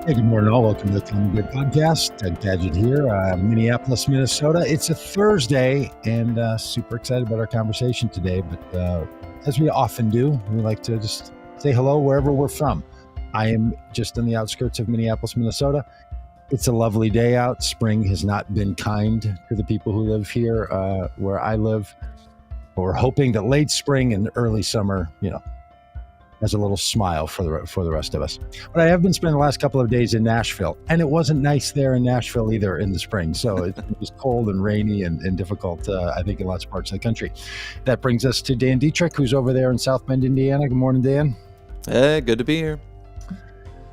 Hey, good morning, all. Welcome to the Common Good Podcast. Doug Pagitt here, Minneapolis, Minnesota. It's a Thursday, and super excited about our conversation today. But as we often do, we like to just say hello wherever we're from. I am just on the outskirts of Minneapolis, Minnesota. It's a lovely day out. Spring has not been kind to the people who live here where I live. But we're hoping that late spring and early summer, has a little smile for the rest of us. But I have been spending the last couple of days in Nashville, and it wasn't nice there in Nashville either in the spring. So it was cold and rainy and difficult, I think, in lots of parts of the country. That brings us to Dan Deitrich, who's over there in South Bend, Indiana. Good morning, Dan. Hey, good to be here.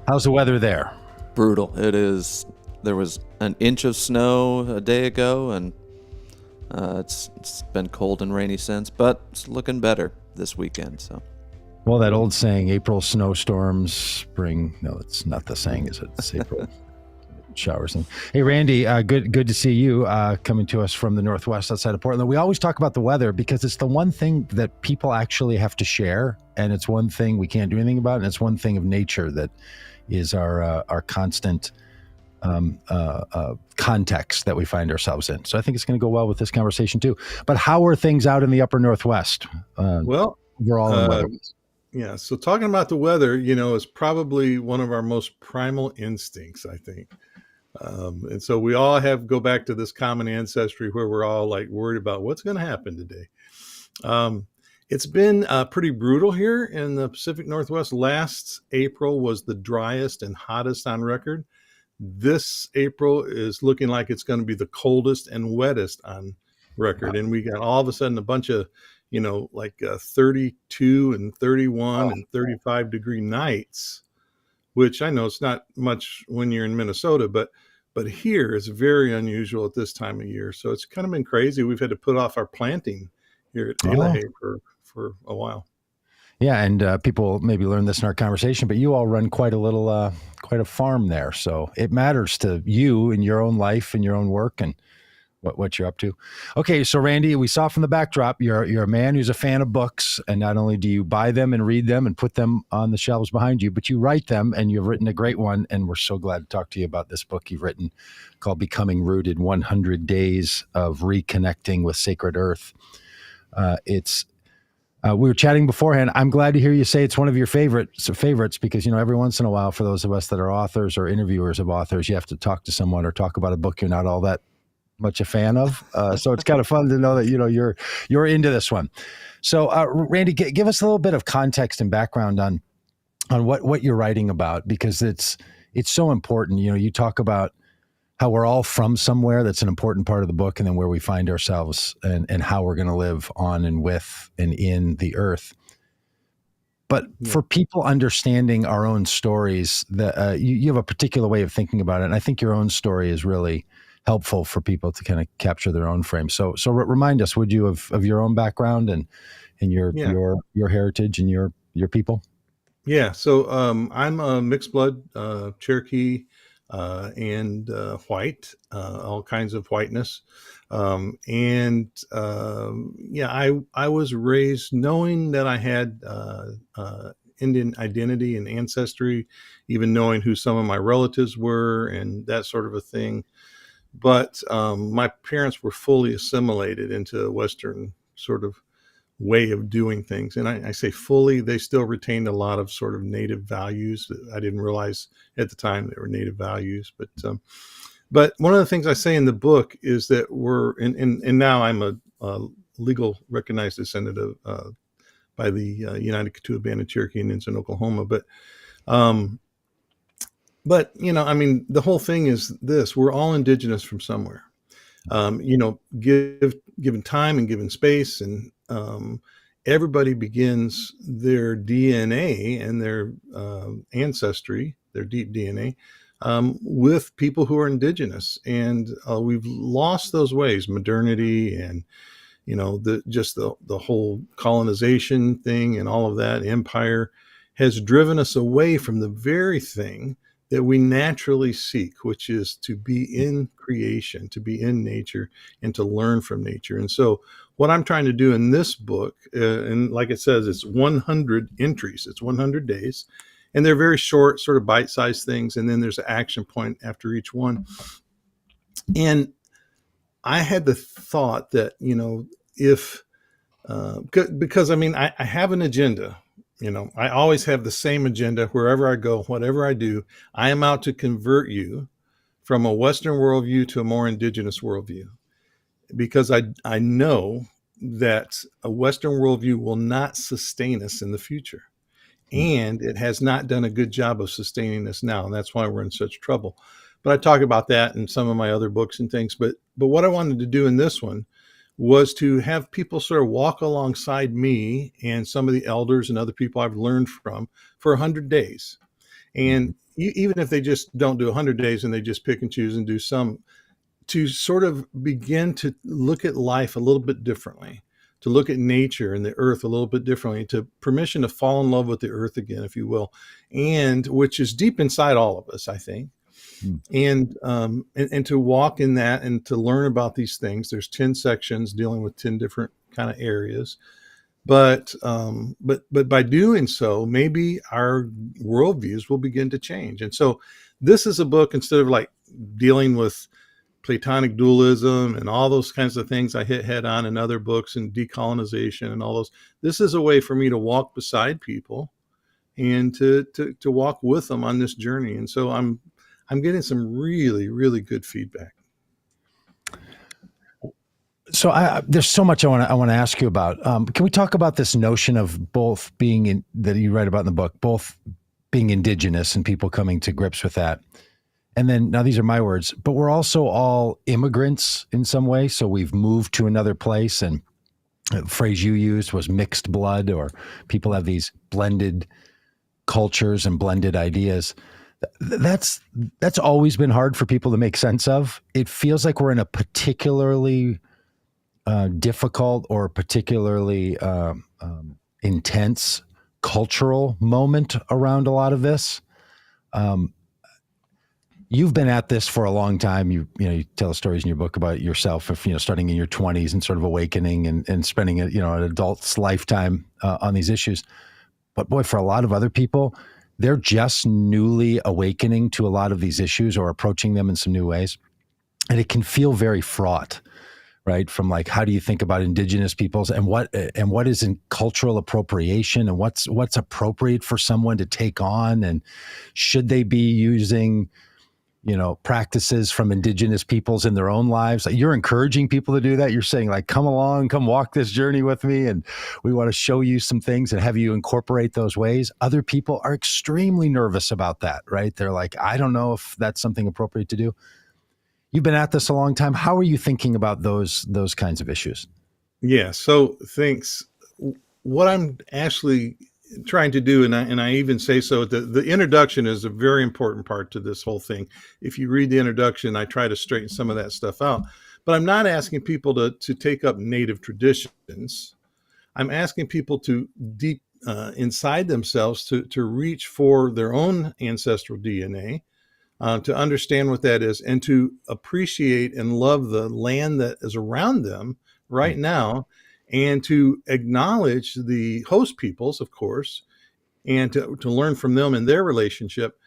How's the weather there? Brutal. It is. There was an inch of snow a day ago, and it's been cold and rainy since, but it's looking better this weekend. So. Well, that old saying, April snowstorms, spring. No, it's not the saying, is it? It's April showers. Hey, Randy, good to see you coming to us from the Northwest outside of Portland. We always talk about the weather because it's the one thing that people actually have to share, and it's one thing we can't do anything about, and it's one thing of nature that is our constant context that we find ourselves in. So I think it's going to go well with this conversation too. But how are things out in the upper Northwest? Well, overall in weather? Yeah. So talking about the weather, is probably one of our most primal instincts, I think. And so we all go back to this common ancestry where we're all like worried about what's going to happen today. It's been pretty brutal here in the Pacific Northwest. Last April was the driest and hottest on record. This April is looking like it's going to be the coldest and wettest on record. And we got all of a sudden a bunch of 32 and 31 and 35 degree nights, which I know it's not much when you're in Minnesota, but here is very unusual at this time of year. So it's kind of been crazy. We've had to put off our planting here at Delahaye for a while. Yeah, and people maybe learned this in our conversation, but you all run quite a farm there. So it matters to you in your own life and your own work and what you're up to. Okay, so Randy, we saw from the backdrop, you're a man who's a fan of books, and not only do you buy them and read them and put them on the shelves behind you, but you write them, and you've written a great one, and we're so glad to talk to you about this book you've written called Becoming Rooted, 100 Days of Reconnecting with Sacred Earth. We were chatting beforehand. I'm glad to hear you say it's one of your favorites because, every once in a while, for those of us that are authors or interviewers of authors, you have to talk to someone or talk about a book you're not all that much a fan of. So it's kind of fun to know that, you're into this one. So Randy, give us a little bit of context and background on what you're writing about, because it's so important. You talk about how we're all from somewhere. That's an important part of the book, and then where we find ourselves and how we're going to live on and with and in the earth. But for people understanding our own stories, you have a particular way of thinking about it. And I think your own story is really helpful for people to kind of capture their own frame. So remind us, would you, of your own background and your heritage and your people? Yeah. So I'm a mixed blood Cherokee and white, all kinds of whiteness. I was raised knowing that I had Indian identity and ancestry, even knowing who some of my relatives were and that sort of a thing. But my parents were fully assimilated into a Western sort of way of doing things. And I say fully, they still retained a lot of sort of native values that I didn't realize at the time they were native values. But one of the things I say in the book is that and now I'm a legal recognized descendant of by the United Kituah Band of Cherokee Indians in Oklahoma. But the whole thing is this: we're all indigenous from somewhere. Given time and given space, and everybody begins their DNA and their ancestry, their deep DNA, with people who are indigenous, and we've lost those ways. Modernity and the whole colonization thing and all of that empire has driven us away from the very thing that we naturally seek, which is to be in creation, to be in nature, and to learn from nature. And so what I'm trying to do in this book, and like it says, it's 100 entries, it's 100 days, And they're very short, sort of bite-sized things. And then there's an action point after each one. And I had the thought that, if, because I mean, I have an agenda, I always have the same agenda wherever I go, whatever I do. I am out to convert you from a Western worldview to a more indigenous worldview, because I know that a Western worldview will not sustain us in the future. And it has not done a good job of sustaining us now. And that's why we're in such trouble. But I talk about that in some of my other books and things. But what I wanted to do in this one was to have people sort of walk alongside me and some of the elders and other people I've learned from for 100 days. And even if they just don't do 100 days and they just pick and choose and do some, to sort of begin to look at life a little bit differently, to look at nature and the earth a little bit differently, to permission to fall in love with the earth again, if you will, and which is deep inside all of us, I think. And to walk in that and to learn about these things. There's 10 sections dealing with 10 different kind of areas. But by doing so, maybe our worldviews will begin to change. And so this is a book, instead of like dealing with Platonic dualism and all those kinds of things I hit head on in other books, and decolonization and all those, this is a way for me to walk beside people and to walk with them on this journey. And so I'm getting some really, really good feedback. So there's so much I want to ask you about. Can we talk about this notion of both being that you write about in the book, both being indigenous and people coming to grips with that? And then, now these are my words, but we're also all immigrants in some way. So we've moved to another place, and the phrase you used was mixed blood, or people have these blended cultures and blended ideas. That's always been hard for people to make sense of. It feels like we're in a particularly difficult or particularly intense cultural moment around a lot of this. You've been at this for a long time. You tell stories in your book about yourself of, starting in your 20s and sort of awakening and spending an adult's lifetime on these issues. But boy, for a lot of other people, they're just newly awakening to a lot of these issues or approaching them in some new ways. And it can feel very fraught, right? From like, how do you think about indigenous peoples, and what is in cultural appropriation, and what's appropriate for someone to take on, and should they be using practices from indigenous peoples in their own lives? You're encouraging people to do that. You're saying, like, come along, come walk this journey with me, and we want to show you some things and have you incorporate those ways. Other people are extremely nervous about that, right? They're like, I don't know if that's something appropriate to do. You've been at this a long time. How are you thinking about those kinds of issues? Yeah. So thanks. What I'm actually trying to do, and I even say so, the introduction is a very important part to this whole thing. If you read the introduction, I try to straighten some of that stuff out. But I'm not asking people to take up native traditions. I'm asking people to deep inside themselves to reach for their own ancestral DNA, to understand what that is, and to appreciate and love the land that is around them right now, and to acknowledge the host peoples, of course, and to learn from them and their relationship.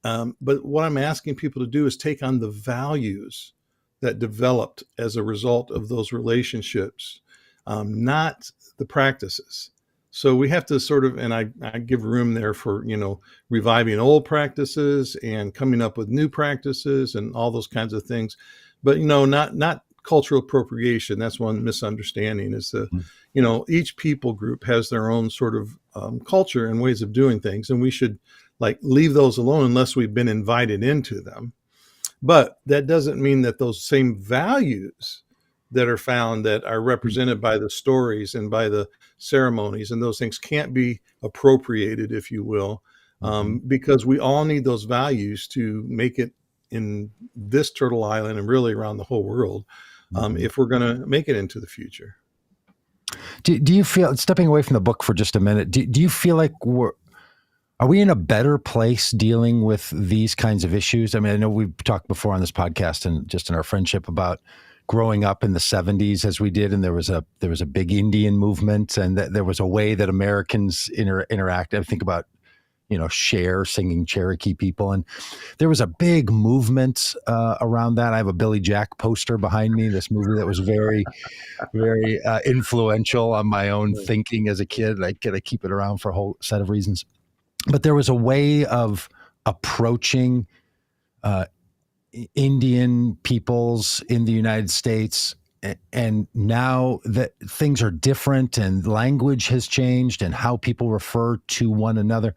But what I'm asking people to do is take on the values that developed as a result of those relationships, not the practices. So we have to sort of, and I give room there for, reviving old practices and coming up with new practices and all those kinds of things. But, not cultural appropriation. That's one misunderstanding, is that, each people group has their own sort of culture and ways of doing things. And we should leave those alone unless we've been invited into them. But that doesn't mean that those same values that are found, that are represented by the stories and by the ceremonies and those things, can't be appropriated, if you will, because we all need those values to make it in this Turtle Island and really around the whole world, if we're going to make it into the future. Do you feel, stepping away from the book for just a minute, do you feel like are we in a better place dealing with these kinds of issues? I mean, I know we've talked before on this podcast and just in our friendship about growing up in the 70s as we did, and there was a big Indian movement, and there was a way that Americans interact. I think about, Cher singing Cherokee people. And there was a big movement around that. I have a Billy Jack poster behind me, this movie that was very, very influential on my own thinking as a kid. I got to keep it around for a whole set of reasons. But there was a way of approaching Indian peoples in the United States. And now that things are different and language has changed and how people refer to one another.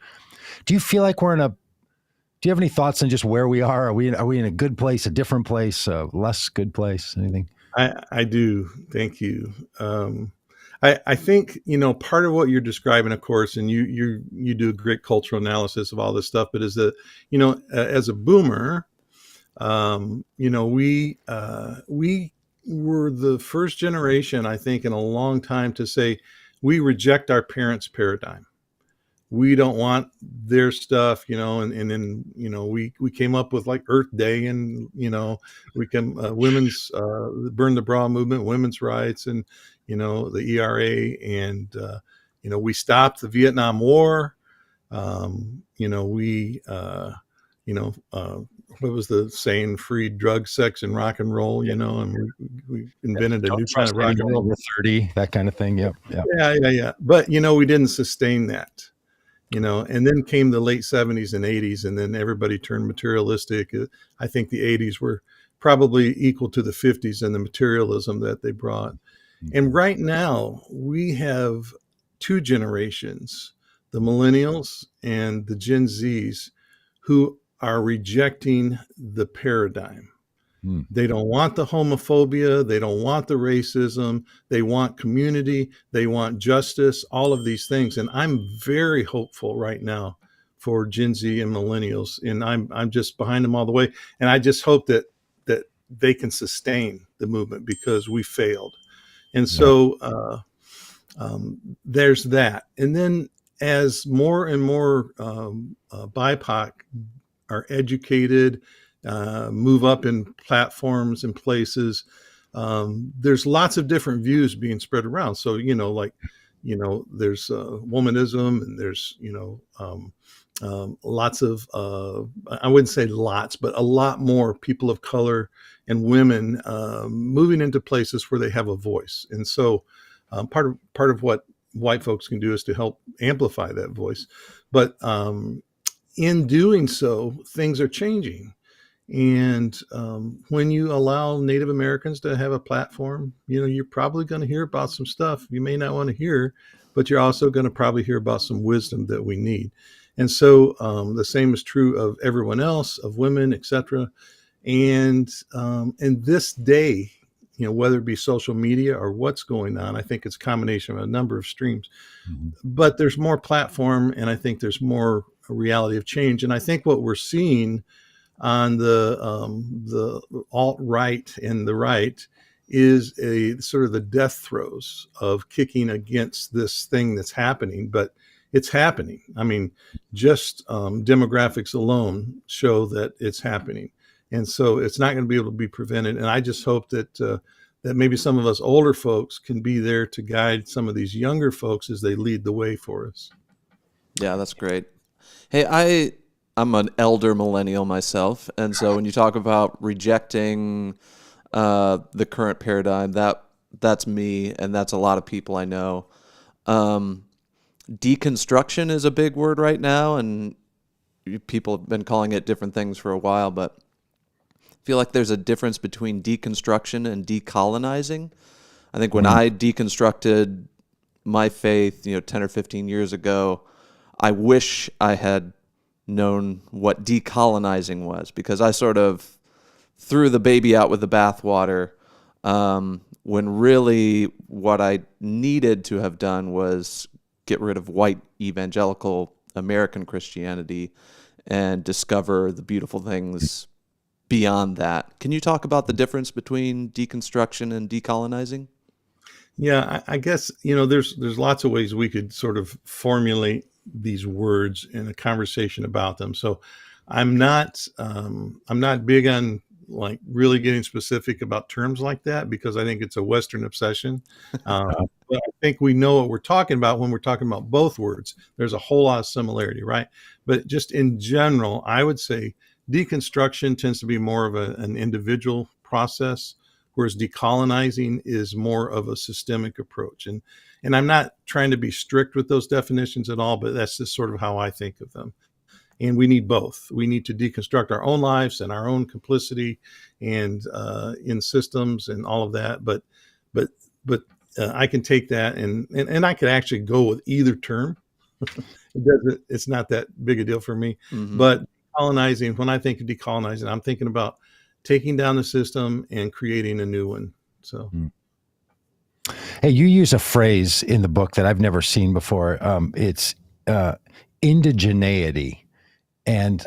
Do you feel like do you have any thoughts on just where we are? Are we in a good place, a different place, a less good place, anything? I do. Thank you. I think, part of what you're describing, of course, and you do a great cultural analysis of all this stuff, but is that, as a boomer, we were the first generation, I think, in a long time to say we reject our parents' paradigm. We don't want their stuff, and then, we came up with like Earth Day, and, we can, women's, burn the bra movement, women's rights, and, the ERA, and, we stopped the Vietnam War. What was the saying? Free drugs, sex, and rock and roll, and we invented a new kind of rock and roll. Over 30, that kind of thing. Yep. Yeah. But, we didn't sustain that. And then came the late 70s and 80s, and then everybody turned materialistic. I think the 80s were probably equal to the 50s in the materialism that they brought. And right now we have two generations, the millennials and the Gen Zs, who are rejecting the paradigm. They don't want the homophobia. They don't want the racism. They want community. They want justice, all of these things. And I'm very hopeful right now for Gen Z and millennials. And I'm just behind them all the way. And I just hope that they can sustain the movement, because we failed. And so there's that. And then as more and more BIPOC are educated, move up in platforms and places, there's lots of different views being spread around. So, there's womanism, and there's, lots of, I wouldn't say lots, but a lot more people of color and women moving into places where they have a voice. And so part of what white folks can do is to help amplify that voice. But in doing so, things are changing. And when you allow Native Americans to have a platform, you're probably going to hear about some stuff you may not want to hear, but you're also going to probably hear about some wisdom that we need. And so the same is true of everyone else, of women, etc. And in this day, whether it be social media or what's going on, I think it's a combination of a number of streams. But there's more platform, and I think there's more reality of change. And I think what we're seeing on the alt-right and the right is a sort of the death throes of kicking against this thing that's happening, but it's happening. I mean, just demographics alone show that it's happening. And so it's not going to be able to be prevented. And I just hope that that maybe some of us older folks can be there to guide some of these younger folks as they lead the way for us. Yeah, that's great. Hey, I'm an elder millennial myself, and so when you talk about rejecting the current paradigm, that's me, and that's a lot of people I know. Deconstruction is a big word right now, and people have been calling it different things for a while, but I feel like there's a difference between deconstruction and decolonizing. I think when I deconstructed my faith, 10 or 15 years ago, I wish I had known what decolonizing was, because I sort of threw the baby out with the bathwater, when really what I needed to have done was get rid of white evangelical American Christianity and discover the beautiful things beyond that. Can you talk about the difference between deconstruction and decolonizing? Yeah, I guess, there's lots of ways we could sort of formulate these words in a conversation about them. So I'm not big on like really getting specific about terms like that because I think it's a Western obsession. But I think we know what we're talking about when we're talking about both words. There's a whole lot of similarity, right? But just in general, I would say deconstruction tends to be more of an individual process, whereas decolonizing is more of a systemic approach. And I'm not trying to be strict with those definitions at all, but that's just sort of how I think of them. And we need both. We need to deconstruct our own lives and our own complicity and in systems and all of that. But I can take that and I could actually go with either term. It's not that big a deal for me. Mm-hmm. But colonizing, when I think of decolonizing, I'm thinking about taking down the system and creating a new one. So. Hey, you use a phrase in the book that I've never seen before. It's indigeneity. And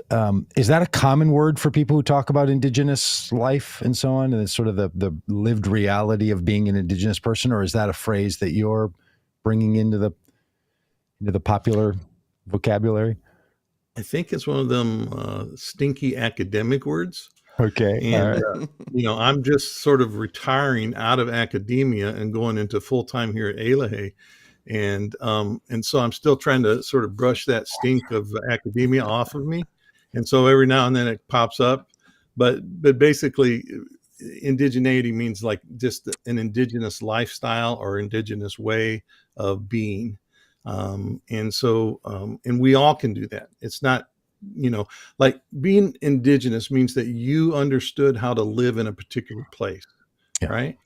is that a common word for people who talk about indigenous life and so on, and it's sort of the lived reality of being an indigenous person, or is that a phrase that you're bringing into the popular vocabulary? I think it's one of them stinky academic words. Okay. And, I'm just sort of retiring out of academia and going into full-time here at Elahe. And so I'm still trying to sort of brush that stink of academia off of me. And so every now and then it pops up. But basically, indigeneity means like just an indigenous lifestyle or indigenous way of being. And we all can do that. It's not, like being indigenous means that you understood how to live in a particular place, yeah. Right?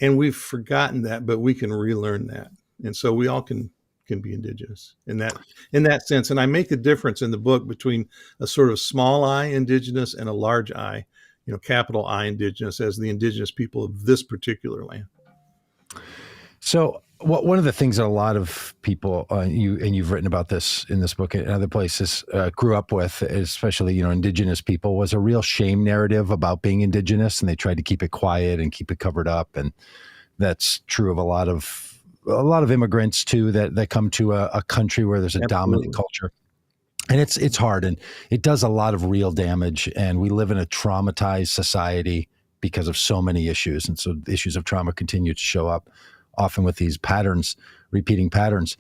And we've forgotten that, but we can relearn that. And so we all can be indigenous in that sense. And I make a difference in the book between a sort of small I indigenous and a large I, capital I indigenous, as the indigenous people of this particular land. So one of the things that a lot of people, you've written about this in this book and other places, grew up with, especially, indigenous people, was a real shame narrative about being indigenous, and they tried to keep it quiet and keep it covered up. And that's true of a lot of immigrants too, that come to a country where there's a dominant culture. And it's hard, and it does a lot of real damage. And we live in a traumatized society because of so many issues. And so issues of trauma continue to show up, often with these patterns, repeating patterns.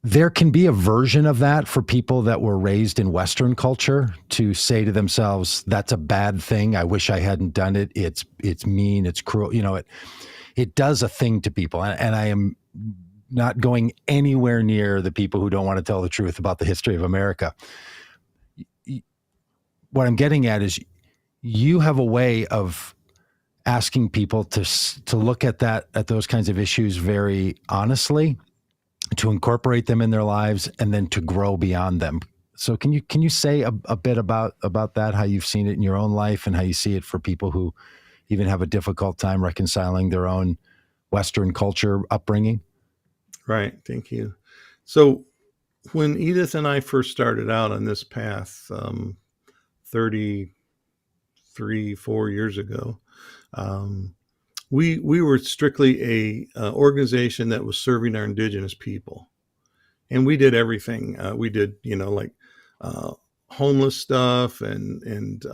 There can be a version of that for people that were raised in Western culture to say to themselves, that's a bad thing. I wish I hadn't done it. It's mean, it's cruel. It does a thing to people. And I am not going anywhere near the people who don't want to tell the truth about the history of America. What I'm getting at is you have a way of asking people to look at those kinds of issues very honestly, to incorporate them in their lives, and then to grow beyond them. So can you say a bit about that, how you've seen it in your own life and how you see it for people who even have a difficult time reconciling their own Western culture upbringing? Right. Thank you. So when Edith and I first started out on this path 4 years ago, we were strictly a organization that was serving our indigenous people. And we did everything. We did, homeless stuff and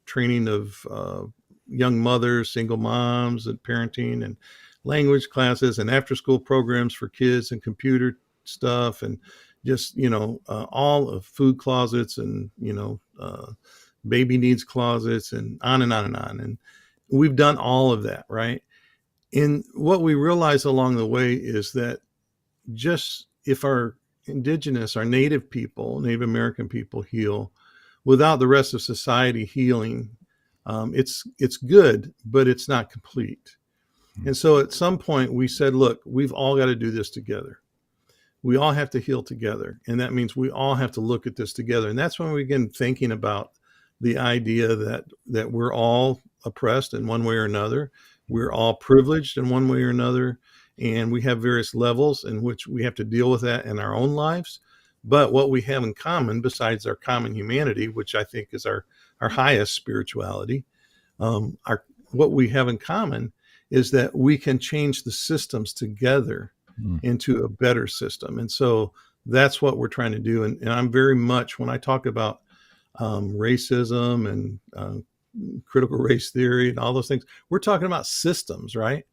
training of young mothers, single moms, and parenting, and language classes, and after school programs for kids, and computer stuff, and just, all of food closets, and, baby needs closets, and on and on and on. And we've done all of that, right? And what we realize along the way is that just if our Native people, Native American people heal without the rest of society healing, it's good, but it's not complete. And so at some point we said, look, we've all got to do this together. We all have to heal together. And that means we all have to look at this together. And that's when we begin thinking about the idea that we're all oppressed in one way or another. We're all privileged in one way or another. And we have various levels in which we have to deal with that in our own lives. But what we have in common, besides our common humanity, which I think is our highest spirituality, what we have in common is that we can change the systems together into a better system. And so that's what we're trying to do. And I'm very much, when I talk about racism and critical race theory and all those things. We're talking about systems, right?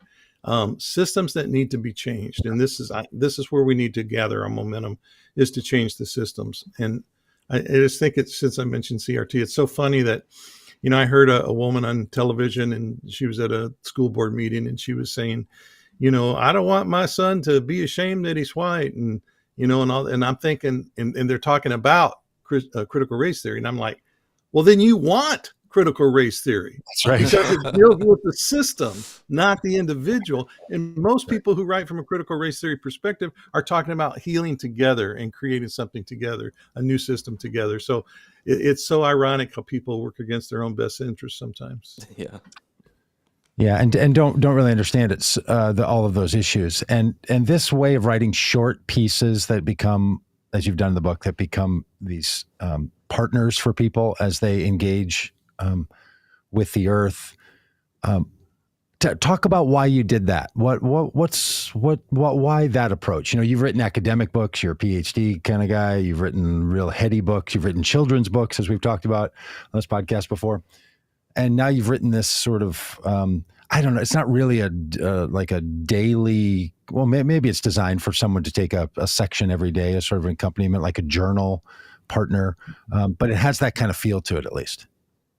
Systems that need to be changed. And this is where we need to gather our momentum, is to change the systems. And I just think since I mentioned CRT, it's so funny that, I heard a woman on television, and she was at a school board meeting, and she was saying, I don't want my son to be ashamed that he's white, and and I'm thinking, and they're talking about critical race theory, and I'm like, well, then you want critical race theory. That's right. Because it deals with the system, not the individual. And most people who write from a critical race theory perspective are talking about healing together and creating something together, a new system together. So it's so ironic how people work against their own best interests sometimes. Yeah. Yeah, and don't really understand it's all of those issues, and this way of writing short pieces that become, as you've done in the book, that become these partners for people as they engage with the earth. Talk about why you did that. Why that approach? You've written academic books. You're a PhD kind of guy. You've written real heady books. You've written children's books, as we've talked about on this podcast before. And now you've written this sort of, I don't know, it's not really like a daily, well, maybe it's designed for someone to take a section every day as sort of an accompaniment, like a journal partner. But it has that kind of feel to it, at least.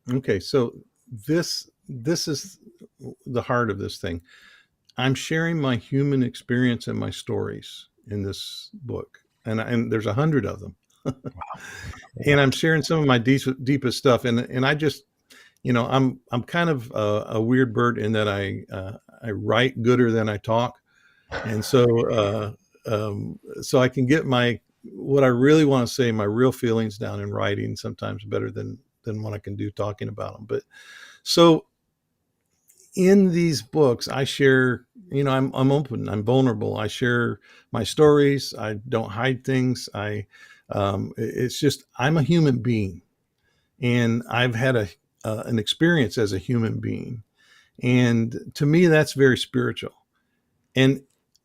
Okay. So this is the heart of this thing. I'm sharing my human experience and my stories in this book. And there's 100 of them. Wow. And I'm sharing some of my deepest stuff. And I just, I'm kind of a weird bird in that I write gooder than I talk, and so I can get what I really want to say, my real feelings down in writing, sometimes better than what I can do talking about them. But so in these books, I share. I'm open, I'm vulnerable. I share my stories. I don't hide things. It's just I'm a human being, and I've had an experience as a human being. And to me, that's very spiritual. And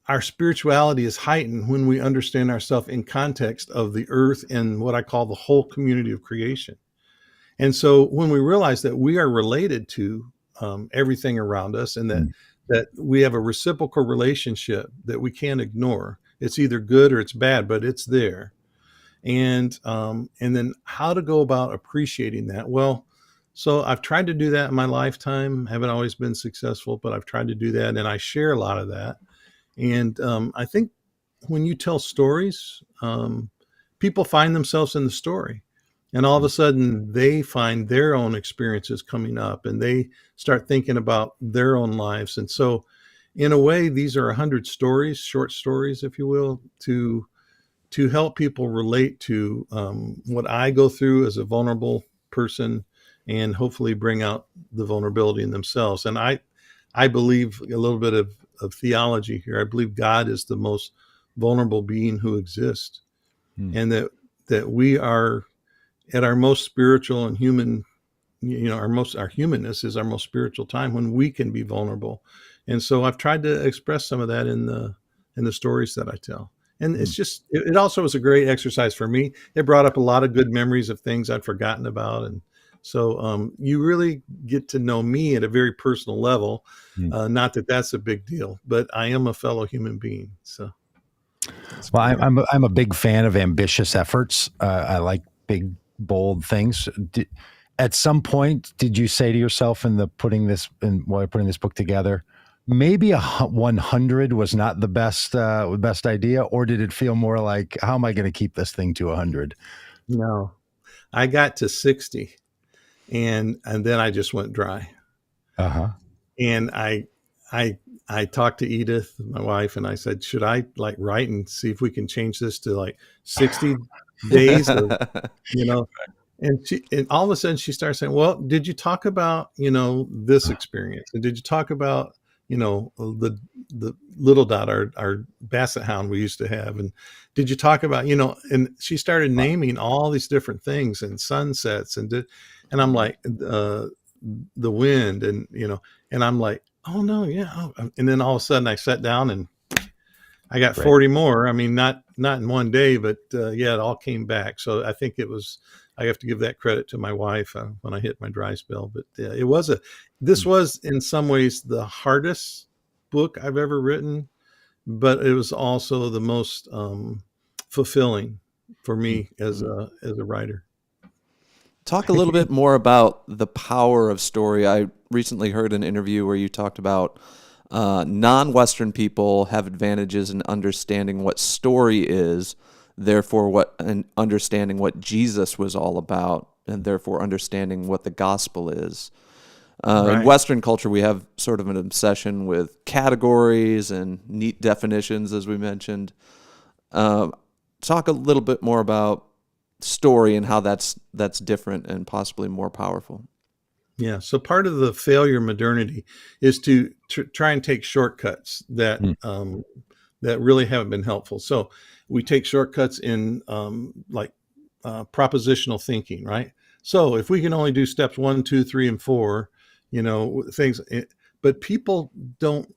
our spirituality is heightened when we understand ourselves in context of the earth and what I call the whole community of creation. And so when we realize that we are related to everything around us, and that we have a reciprocal relationship that we can't ignore, it's either good or it's bad, but it's there. And then how to go about appreciating that? Well, so I've tried to do that in my lifetime. Haven't always been successful, but I've tried to do that, and I share a lot of that. And I think when you tell stories, people find themselves in the story, and all of a sudden they find their own experiences coming up, and they start thinking about their own lives. And so, in a way, these are 100 stories, short stories, if you will, to help people relate to what I go through as a vulnerable person, and hopefully bring out the vulnerability in themselves. And I believe a little bit of theology here. I believe God is the most vulnerable being who exists, and that we are at our most spiritual and human. Our humanness is our most spiritual time when we can be vulnerable. And so I've tried to express some of that in the stories that I tell. And it's just, it also was a great exercise for me. It brought up a lot of good memories of things I'd forgotten about. And so you really get to know me at a very personal level. Not that that's a big deal, but I am a fellow human being. So, well, I'm a big fan of ambitious efforts. I like big, bold things. At some point, did you say to yourself while putting this book together, maybe 100 was not the best idea, or did it feel more like, how am I going to keep this thing to 100? No, I got to 60, and then I just went dry. And I talked to Edith, my wife, and I said, should I write and see if we can change this to 60 days of, and all of a sudden she started saying, well, did you talk about, this experience? And did you talk about, the little dot, our basset hound we used to have? And did you talk about, and she started naming all these different things, and sunsets, and I'm like, the wind, and, and I'm like, oh no. Yeah. Oh. And then all of a sudden I sat down and I got Right. 40 more. I mean, not in one day, but yeah, it all came back. So I think I have to give that credit to my wife when I hit my dry spell. But this was in some ways the hardest book I've ever written, but it was also the most fulfilling for me as a writer. Talk a little bit more about the power of story. I recently heard an interview where you talked about non-Western people have advantages in understanding what story is, therefore understanding what Jesus was all about, and therefore understanding what the gospel is. In Western culture, we have sort of an obsession with categories and neat definitions, as we mentioned. Talk a little bit more about story and how that's different and possibly more powerful. Yeah. So part of the failure of modernity is to try and take shortcuts that that really haven't been helpful. So we take shortcuts in propositional thinking, right? So if we can only do steps 1, 2, 3, and 4, things, but people don't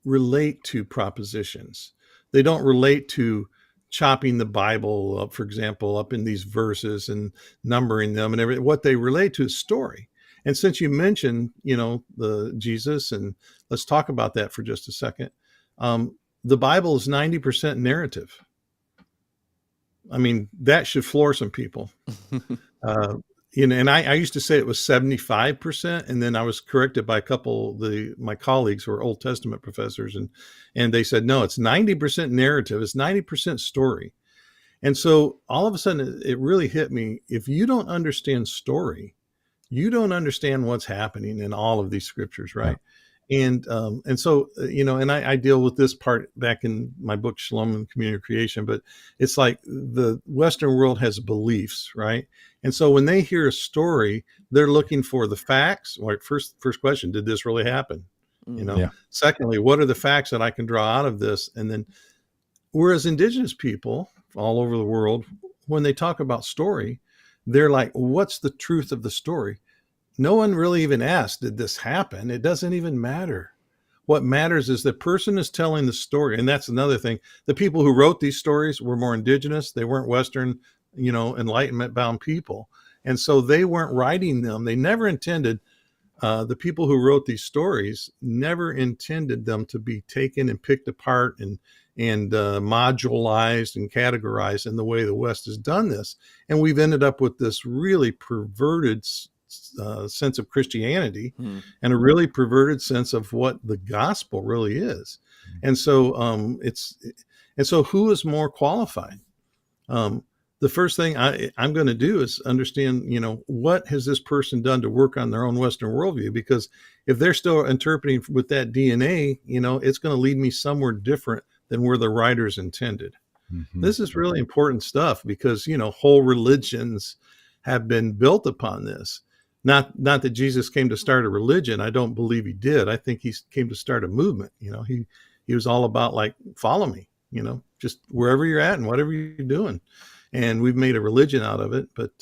relate to propositions. They don't relate to chopping the Bible up, for example, up in these verses and numbering them and everything. What they relate to is story. And since you mentioned, the Jesus, and let's talk about that for just a second. The Bible is 90% narrative. I mean, that should floor some people. And I used to say it was 75%, and then I was corrected by a couple of my colleagues who are Old Testament professors, and they said, no, it's 90% narrative, it's 90% story. And so all of a sudden it really hit me. If you don't understand story, you don't understand what's happening in all of these scriptures, right? Yeah. And so, and I deal with this part back in my book, Shalom and Community Creation, but it's like the Western world has beliefs, right? And so when they hear a story, they're looking for the facts. Like first question, did this really happen? Secondly, what are the facts that I can draw out of this? And then, whereas indigenous people all over the world, when they talk about story, they're like, what's the truth of the story? No one really even asked, did this happen? It doesn't even matter. What matters is the person is telling the story. And that's another thing. The people who wrote these stories were more indigenous. They weren't Western, Enlightenment bound people. And so they weren't writing them. They never intended, the people who wrote these stories never intended them to be taken and picked apart and modularized and categorized in the way the West has done this. And we've ended up with this really perverted sense of Christianity and a really perverted sense of what the gospel really is. And so so who is more qualified? The first thing I'm going to do is understand, what has this person done to work on their own Western worldview? Because if they're still interpreting with that DNA, it's going to lead me somewhere different than where the writers intended. Mm-hmm. This is really important stuff because, whole religions have been built upon this. Not that Jesus came to start a religion. I don't believe he did. I think he came to start a movement. He was all about like, follow me, just wherever you're at and whatever you're doing. And we've made a religion out of it. But,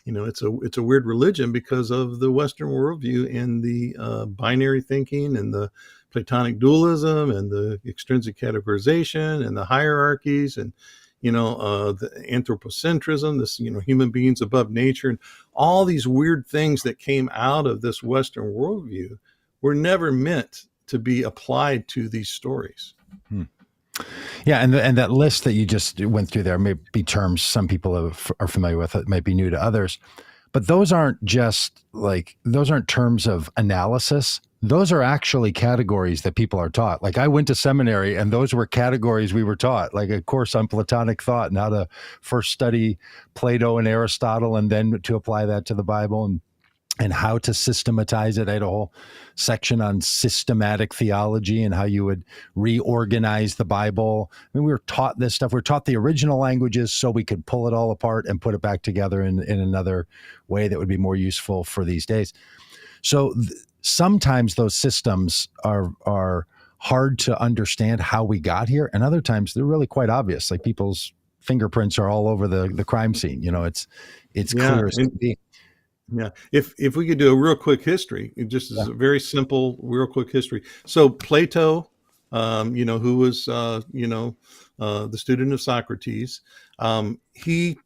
it's a weird religion because of the Western worldview and the binary thinking and the Platonic dualism and the extrinsic categorization and the hierarchies and, the anthropocentrism, this, human beings above nature, and all these weird things that came out of this Western worldview were never meant to be applied to these stories. Yeah, and that list that you just went through there may be terms some people are familiar with. It might be new to others, but those aren't terms of analysis. Those are actually categories that people are taught. Like I went to seminary and those were categories we were taught, like a course on Platonic thought and how to first study Plato and Aristotle and then to apply that to the Bible and how to systematize it. I had a whole section on systematic theology and how you would reorganize the Bible. I mean, we were taught this stuff. We were taught the original languages so we could pull it all apart and put it back together in another way that would be more useful for these days. So sometimes those systems are hard to understand how we got here, and other times they're really quite obvious. Like people's fingerprints are all over the crime scene. It's clear as can be. Yeah. If we could do a real quick history, it just is a very simple, real quick history. So Plato who was, the student of Socrates. He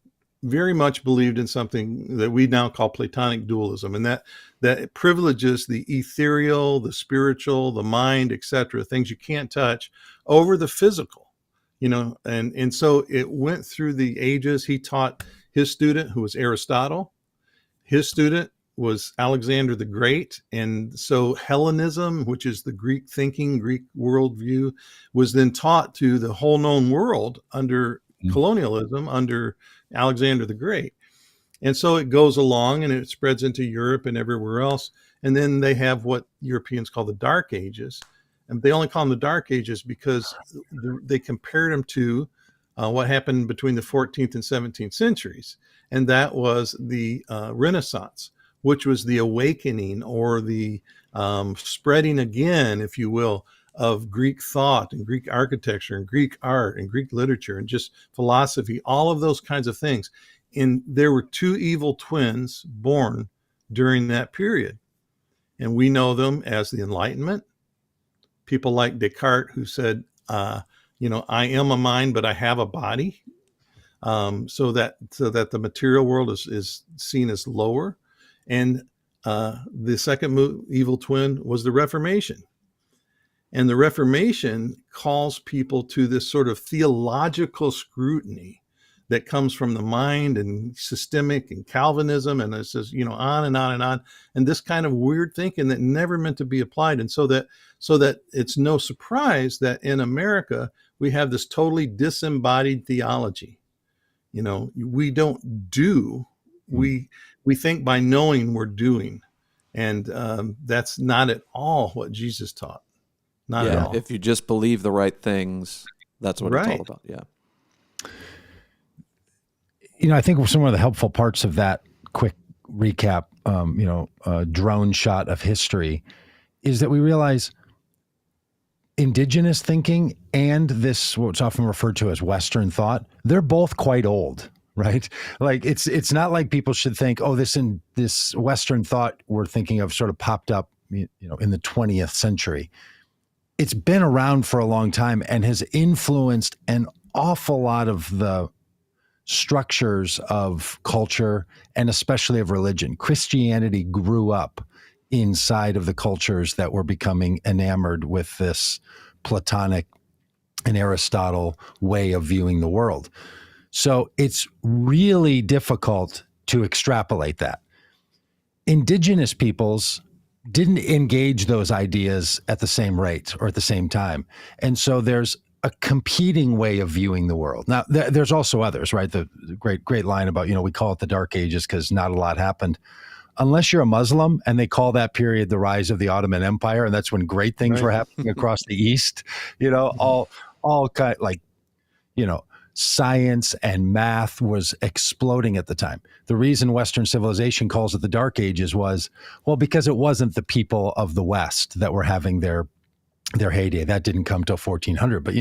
very much believed in something that we now call Platonic dualism, and that privileges the ethereal, the spiritual, the mind, etc., things you can't touch, over the physical. And so it went through the ages. He taught his student, who was Aristotle. His student was Alexander the Great. And so Hellenism, which is the Greek thinking, Greek worldview, was then taught to the whole known world under colonialism, under Alexander the Great. And so it goes along and it spreads into Europe and everywhere else. And then they have what Europeans call the Dark Ages. And they only call them the Dark Ages because they compared them to what happened between the 14th and 17th centuries. And that was the Renaissance, which was the awakening or the spreading again, if you will, of Greek thought and Greek architecture and Greek art and Greek literature and just philosophy, all of those kinds of things. And there were two evil twins born during that period. And we know them as the Enlightenment. People like Descartes, who said, I am a mind, but I have a body. So that the material world is seen as lower. And the second evil twin was the Reformation. And the Reformation calls people to this sort of theological scrutiny that comes from the mind and systemic and Calvinism. And it says, on and on and on. And this kind of weird thinking that never meant to be applied. And so that it's no surprise that in America, we have this totally disembodied theology. We don't do, we think by knowing we're doing. And that's not at all what Jesus taught. Not at all. If you just believe the right things, that's what it's all about. Yeah. I think some of the helpful parts of that quick recap, drone shot of history, is that we realize indigenous thinking and this, what's often referred to as Western thought, they're both quite old, right? Like it's not like people should think, this Western thought we're thinking of sort of popped up, in the 20th century. It's been around for a long time and has influenced an awful lot of the structures of culture and especially of religion. Christianity grew up inside of the cultures that were becoming enamored with this Platonic and Aristotle way of viewing the world. So it's really difficult to extrapolate that. Indigenous peoples didn't engage those ideas at the same rate or at the same time. And so there's a competing way of viewing the world. Now, there's also others, right? The great line about, we call it the Dark Ages because not a lot happened. Unless you're a Muslim, and they call that period the rise of the Ottoman Empire, and that's when great things were happening across the East, all kind science and math was exploding at the time. The reason Western civilization calls it the Dark Ages was, because it wasn't the people of the West that were having their heyday. That didn't come till 1400, but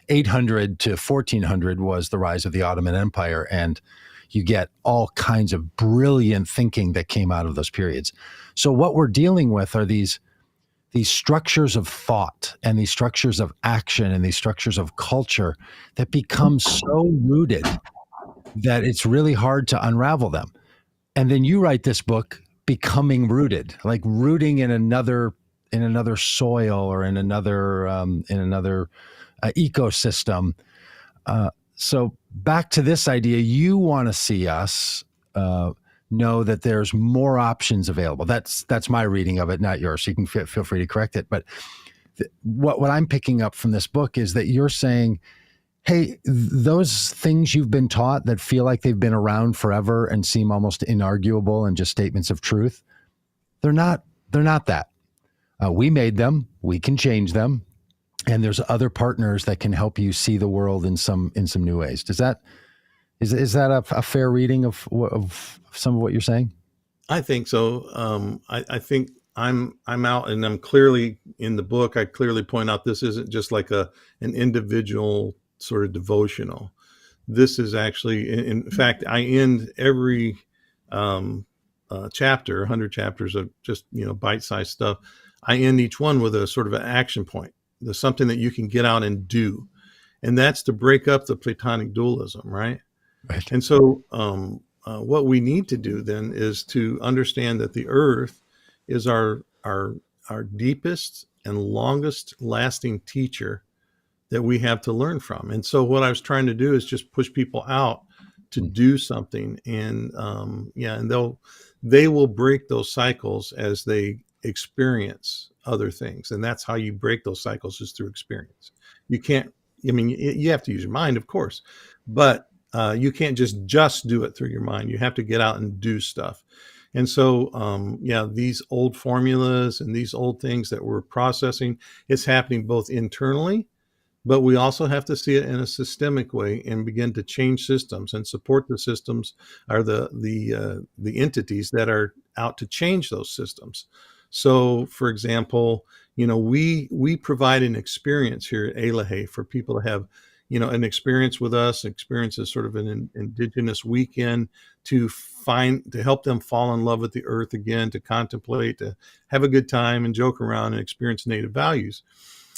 800 to 1400 was the rise of the Ottoman Empire, and you get all kinds of brilliant thinking that came out of those periods. So what we're dealing with are these structures of thought and these structures of action and these structures of culture that become so rooted that it's really hard to unravel them. And then you write this book, Becoming Rooted, like rooting in another soil or in another ecosystem. So back to this idea, you want to see us know that there's more options available. That's my reading of it, not yours. So you can feel free to correct it. But what I'm picking up from this book is that you're saying, hey, those things you've been taught that feel like they've been around forever and seem almost inarguable and just statements of truth, they're not that. We made them, we can change them, and there's other partners that can help you see the world in some new ways. Is that a fair reading of some of what you're saying? I think so. I think I'm out, and I'm clearly in the book. I clearly point out this isn't just like an individual sort of devotional. This is actually, in fact, I end every chapter, 100 chapters of just bite-sized stuff. I end each one with a sort of an action point. something that you can get out and do, and that's to break up the Platonic dualism, right? Right. And so what we need to do then is to understand that the earth is our deepest and longest lasting teacher that we have to learn from. And so what I was trying to do is just push people out to do something, and and they will break those cycles as they experience other things. And that's how you break those cycles, is through experience. You can't, I mean, you have to use your mind, of course, but you can't just do it through your mind. You have to get out and do stuff. And so, these old formulas and these old things that we're processing, it's happening both internally, but we also have to see it in a systemic way and begin to change systems and support the systems, or the entities that are out to change those systems. So, for example, we provide an experience here at Elahe for people to have, an experience with us, experience as sort of an indigenous weekend, to help them fall in love with the earth again, to contemplate, to have a good time and joke around and experience native values.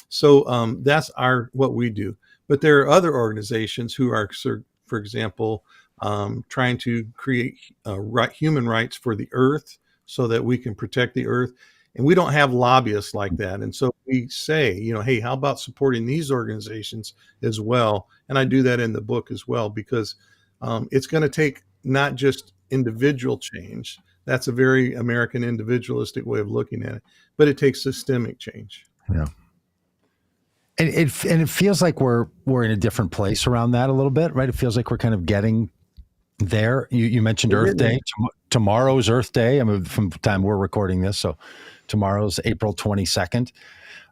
So that's what we do. But there are other organizations who are, for example, trying to create human rights for the earth so that we can protect the earth. And we don't have lobbyists like that. And so we say, hey, how about supporting these organizations as well? And I do that in the book as well, because it's going to take not just individual change. That's a very American individualistic way of looking at it, but it takes systemic change. Yeah. And it feels like we're in a different place around that a little bit, right? It feels like we're kind of getting there. You mentioned Earth Day. Tomorrow's Earth Day. I mean, from the time we're recording this, so tomorrow's April 22nd.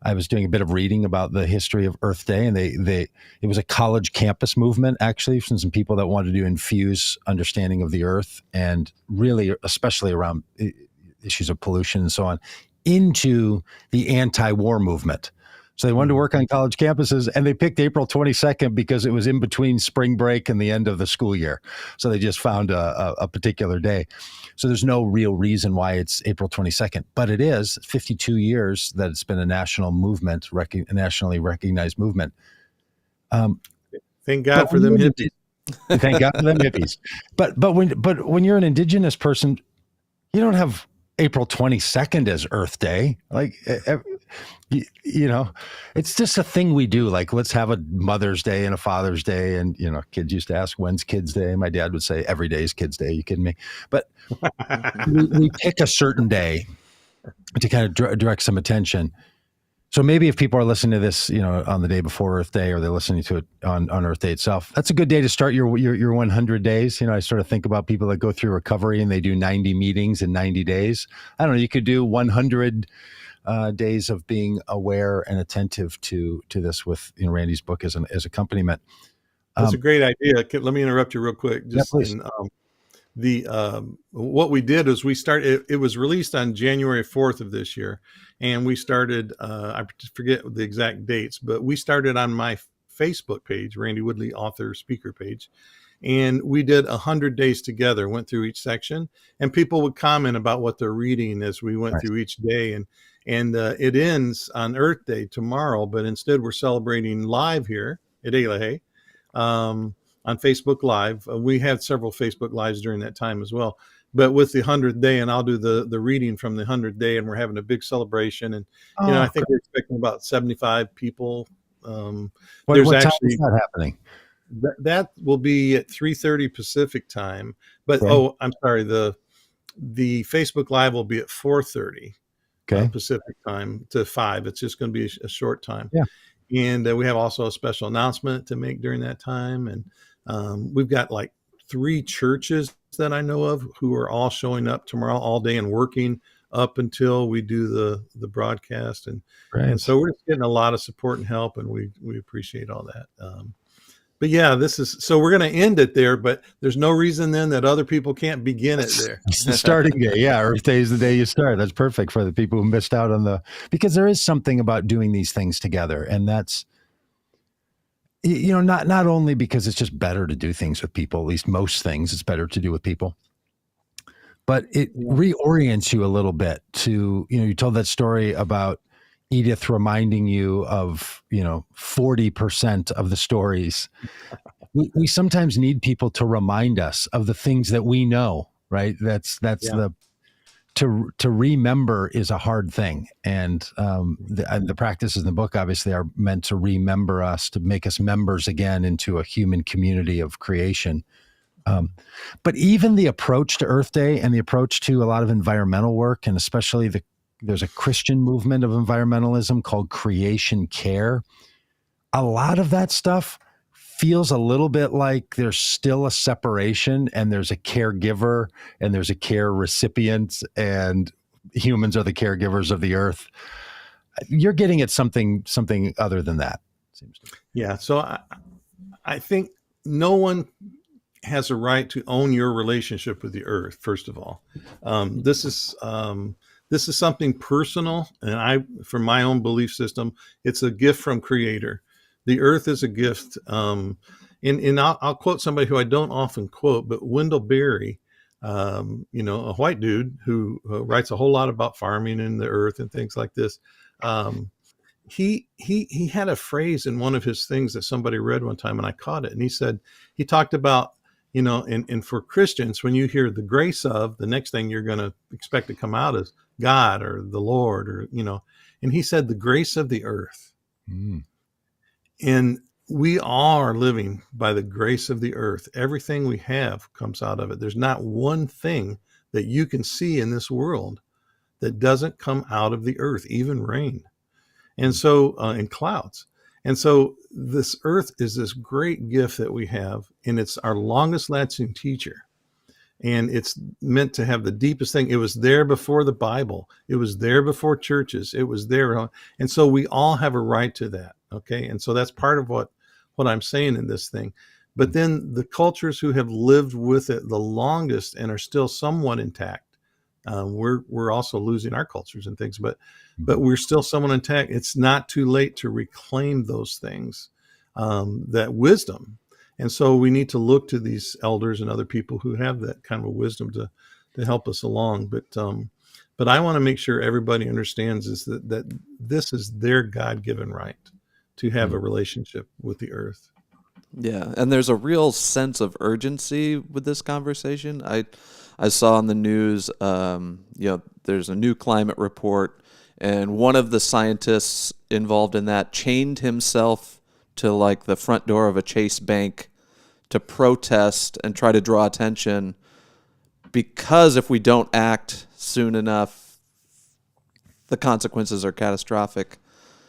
I was doing a bit of reading about the history of Earth Day, and it was a college campus movement, actually, from some people that wanted to infuse understanding of the earth, and really, especially around issues of pollution and so on, into the anti-war movement. So they wanted to work on college campuses, and they picked April 22nd because it was in between spring break and the end of the school year. So they just found a particular day. So there's no real reason why it's April 22nd, but it is 52 years that it's been a national movement, nationally recognized movement. Thank God for them hippies. Thank God for them hippies. But when you're an indigenous person, you don't have April 22nd as Earth Day. Like, it's just a thing we do. Like, let's have a Mother's Day and a Father's Day. And, kids used to ask, when's Kids Day? My dad would say, every day is Kids Day. Are you kidding me? But we pick a certain day to kind of direct some attention. So maybe if people are listening to this, on the day before Earth Day, or they're listening to it on Earth Day itself, that's a good day to start your 100 days. I sort of think about people that go through recovery and they do 90 meetings in 90 days. I don't know. You could do 100 days of being aware and attentive to this with Randy's book as accompaniment. That's a great idea. Let me interrupt you real quick. Just please. What we did is we started. It was released on January 4th of this year, and we started. I forget the exact dates, but we started on my Facebook page, Randy Woodley, author speaker page, and we did 100 days together. Went through each section, and people would comment about what they're reading as we went through each day, and it ends on Earth Day tomorrow. But instead, we're celebrating live here at Elahe. On Facebook Live. We had several Facebook Lives during that time as well. But with the 100th day, and I'll do the reading from the 100th day, and we're having a big celebration. And, I think we're expecting about 75 people. What There's time actually is that happening? That will be at 3:30 Pacific time. But, I'm sorry, the Facebook Live will be at 4:30 Pacific time to 5. It's just going to be a short time. Yeah. And we have also a special announcement to make during that time. And we've got like 3 churches that I know of who are all showing up tomorrow all day and working up until we do the broadcast. And so we're just getting a lot of support and help, and we appreciate all that. But yeah, so we're going to end it there, but there's no reason then that other people can't begin it there. It's the starting day. Yeah. Earth Day is the day you start. That's perfect for the people who missed out on because there is something about doing these things together. And that's, not only because it's just better to do things with people, at least most things it's better to do with people, but it reorients you a little bit to, you told that story about Edith reminding you of, 40% of the stories. We sometimes need people to remind us of the things that we know, right? That's Yeah. to remember is a hard thing. And the practices in the book obviously are meant to remember us, to make us members again into a human community of creation. But even the approach to Earth Day and the approach to a lot of environmental work, and especially there's a Christian movement of environmentalism called creation care. A lot of that stuff feels a little bit like there's still a separation, and there's a caregiver and there's a care recipient, and humans are the caregivers of the earth. You're getting at something other than that, seems to me. Yeah. So I think no one has a right to own your relationship with the earth. First of all, this is something personal, and from my own belief system, it's a gift from Creator. The earth is a gift. And I'll quote somebody who I don't often quote, but Wendell Berry, a white dude who writes a whole lot about farming and the earth and things like this. He had a phrase in one of his things that somebody read one time, and I caught it. And he talked about, and for Christians, when you hear the grace of, the next thing you're going to expect to come out is God or the Lord, or, and he said the grace of the earth. Mm. And we are living by the grace of the earth. Everything we have comes out of it. There's not one thing that you can see in this world that doesn't come out of the earth, even rain. And so, in clouds. And so this earth is this great gift that we have, and it's our longest lasting teacher. And it's meant to have the deepest thing. It was there before the Bible. It was there before churches. It was there. And so we all have a right to that. Okay. And so that's part of what I'm saying in this thing. But then the cultures who have lived with it the longest and are still somewhat intact, we're also losing our cultures and things, but we're still somewhat intact. It's not too late to reclaim those things, that wisdom. And so we need to look to these elders and other people who have that kind of a wisdom to help us along. But I want to make sure everybody understands is that this is their God-given right to have a relationship with the earth. Yeah, and there's a real sense of urgency with this conversation. I saw on the news, there's a new climate report, and one of the scientists involved in that chained himself to like the front door of a Chase bank to protest and try to draw attention, because if we don't act soon enough, the consequences are catastrophic.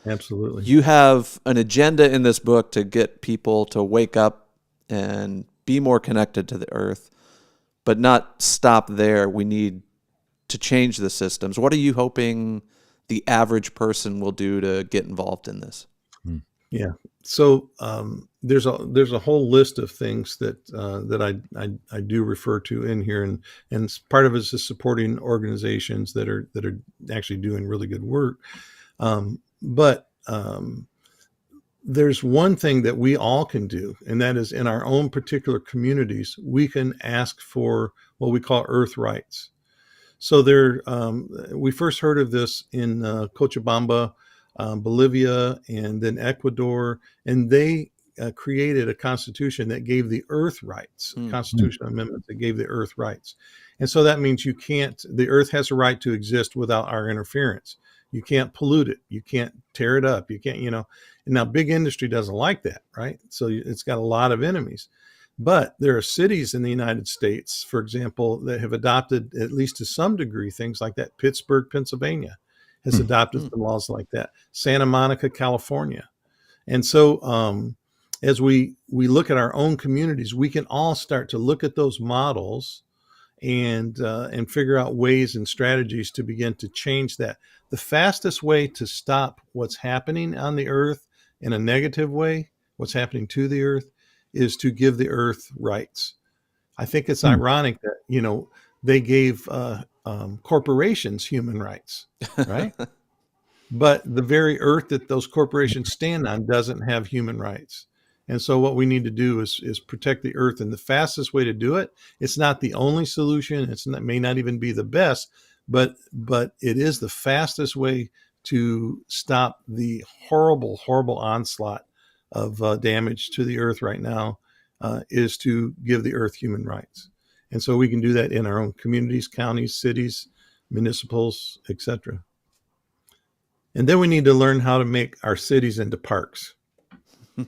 Absolutely. You have an agenda in this book to get people to wake up and be more connected to the earth, but not stop there. We need to change the systems. What are you hoping the average person will do to get involved in this? Yeah. So there's a whole list of things that I do refer to in here, and part of it is supporting organizations that are actually doing really good work. But there's one thing that we all can do, and that is in our own particular communities, we can ask for what we call earth rights. So we first heard of this in Cochabamba, Bolivia, and then Ecuador, and they created a constitution that gave the earth rights, constitutional amendment that gave the earth rights. And so that means the earth has a right to exist without our interference. You can't pollute it. You can't tear it up. You can't, and now big industry doesn't like that, right? So it's got a lot of enemies. But there are cities in the United States, for example, that have adopted, at least to some degree, things like that. Pittsburgh, Pennsylvania has adopted some laws like that. Santa Monica, California. And so as we look at our own communities, we can all start to look at those models and figure out ways and strategies to begin to change that. The fastest way to stop what's happening on the earth in a negative way, what's happening to the earth, is to give the earth rights. I think it's ironic that, they gave corporations human rights, right? But the very earth that those corporations stand on doesn't have human rights. And so what we need to do is protect the earth. And the fastest way to do it, it's not the only solution. It may not even be the best, but it is the fastest way to stop the horrible, horrible onslaught of damage to the earth right now is to give the earth human rights. And so we can do that in our own communities, counties, cities, municipals, etc. And then we need to learn how to make our cities into parks.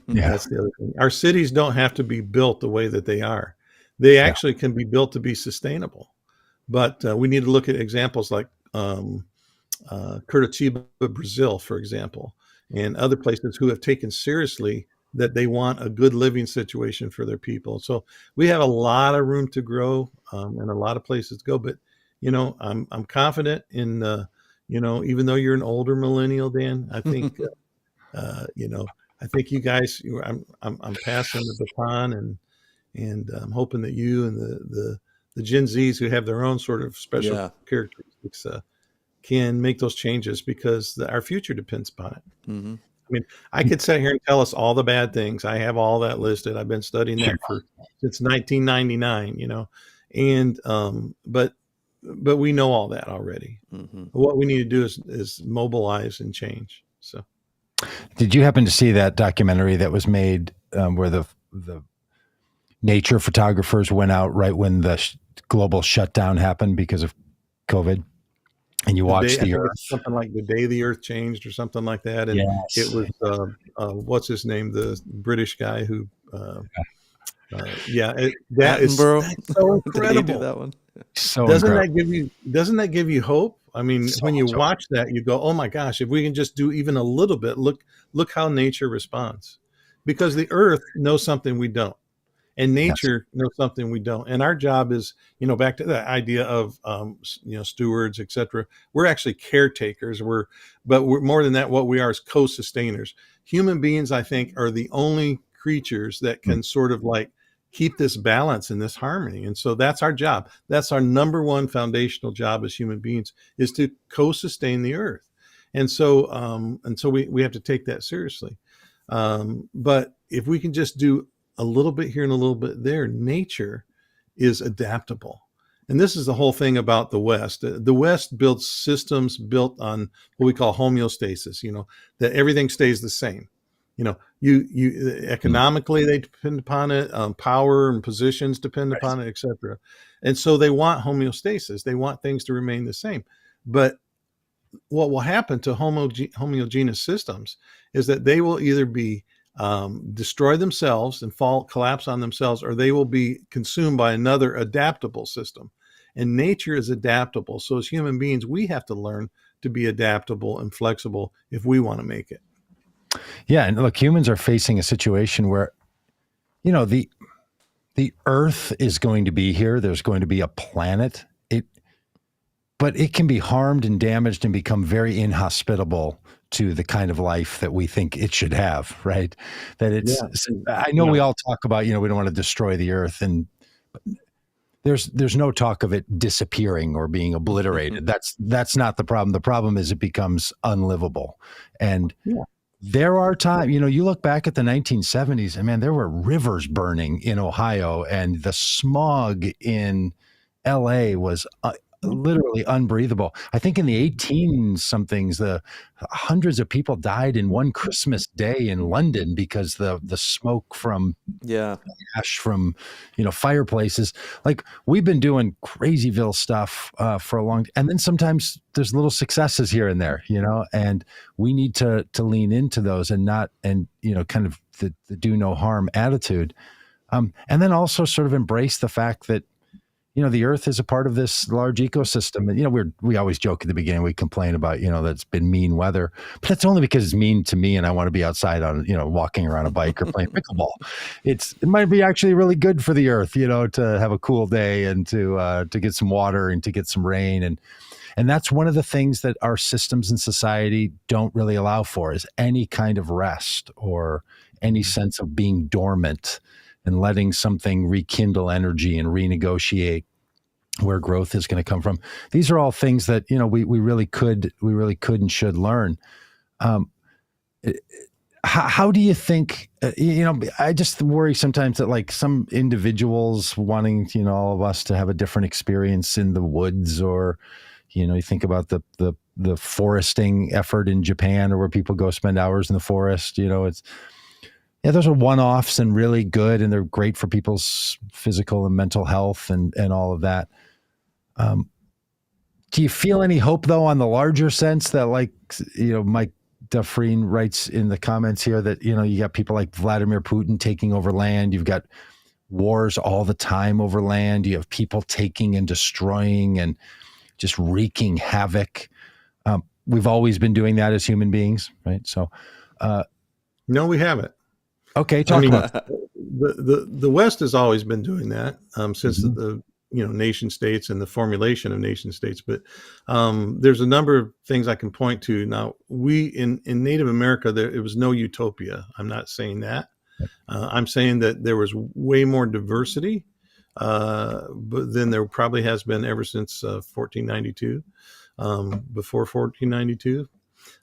Yeah. That's the other thing. Our cities don't have to be built the way that they are. They actually can be built to be sustainable. But we need to look at examples like Curitiba, Brazil, for example, and other places who have taken seriously that they want a good living situation for their people. So we have a lot of room to grow and a lot of places to go. But, I'm confident in, even though you're an older millennial, Dan, I think, I think you guys, I'm passing the baton, and I'm hoping that you and the Gen Zs who have their own sort of special characteristics can make those changes, because our future depends upon it. Mm-hmm. I mean, I could sit here and tell us all the bad things. I have all that listed. I've been studying that since 1999, and but we know all that already. Mm-hmm. What we need to do is mobilize and change. So, did you happen to see that documentary that was made where the nature photographers went out right when the global shutdown happened because of COVID? And you watched the earth, something like The Day the Earth Changed or something like that. And it was, what's his name? The British guy who, that's so incredible. Did he do that one? So doesn't that give you hope? I mean, when you watch that, you go, oh my gosh, if we can just do even a little bit, look how nature responds, because the earth knows something we don't. And nature knows something we don't. And our job is, back to that idea of, stewards, et cetera. We're actually caretakers. But we're more than that. What we are is co-sustainers. Human beings, I think, are the only creatures that can sort of like keep this balance and this harmony. And so that's our job. That's our number one foundational job as human beings, is to co-sustain the earth. And so we have to take that seriously. But if we can just do a little bit here and a little bit there, nature is adaptable. And this is the whole thing about the West. The West builds systems built on what we call homeostasis, that everything stays the same. You economically, they depend upon it, power and positions depend upon it, et cetera. And so they want homeostasis. They want things to remain the same. But what will happen to homogeneous systems is that they will either be destroy themselves and collapse on themselves, or they will be consumed by another adaptable system. And nature is adaptable. So as human beings, we have to learn to be adaptable and flexible if we want to make it. Yeah. And look, humans are facing a situation where, the earth is going to be here. There's going to be a planet. But it can be harmed and damaged and become very inhospitable to the kind of life that we think it should have, right? I know we all talk about, we don't want to destroy the earth, and there's no talk of it disappearing or being obliterated. That's not the problem. The problem is it becomes unlivable. And there are times, you look back at the 1970s, and man, there were rivers burning in Ohio, and the smog in LA was literally unbreathable. I think in the 18 somethings, the hundreds of people died in one Christmas day in London because the smoke from ash from fireplaces. Like, we've been doing crazyville stuff for a long time, and then sometimes there's little successes here and there, and we need to lean into those and kind of the do no harm attitude, and then also sort of embrace the fact that the earth is a part of this large ecosystem. And, we always joke at the beginning, we complain about, that it's been mean weather, but that's only because it's mean to me and I want to be outside on, walking around a bike or playing pickleball. It might be actually really good for the earth, to have a cool day and to get some water and to get some rain. And that's one of the things that our systems in society don't really allow for, is any kind of rest or any sense of being dormant and letting something rekindle energy and renegotiate where growth is going to come from. These are all things that, we really could and should learn. How do you think, I just worry sometimes that, like, some individuals wanting, all of us to have a different experience in the woods, or, you think about the the foresting effort in Japan, or where people go spend hours in the forest. Those are one-offs and really good, and they're great for people's physical and mental health and all of that. Do you feel any hope, though, on the larger sense that, like, Mike Dufresne writes in the comments here that, you got people like Vladimir Putin taking over land. You've got wars all the time over land. You have people taking and destroying and just wreaking havoc. We've always been doing that as human beings, right? So, no, we haven't. Okay, talk about the West has always been doing that since the nation states and the formulation of nation states. But there's a number of things I can point to. Now, we in Native America, it was no utopia. I'm not saying that. I'm saying that there was way more diversity, but then there probably has been ever since 1492. Before 1492,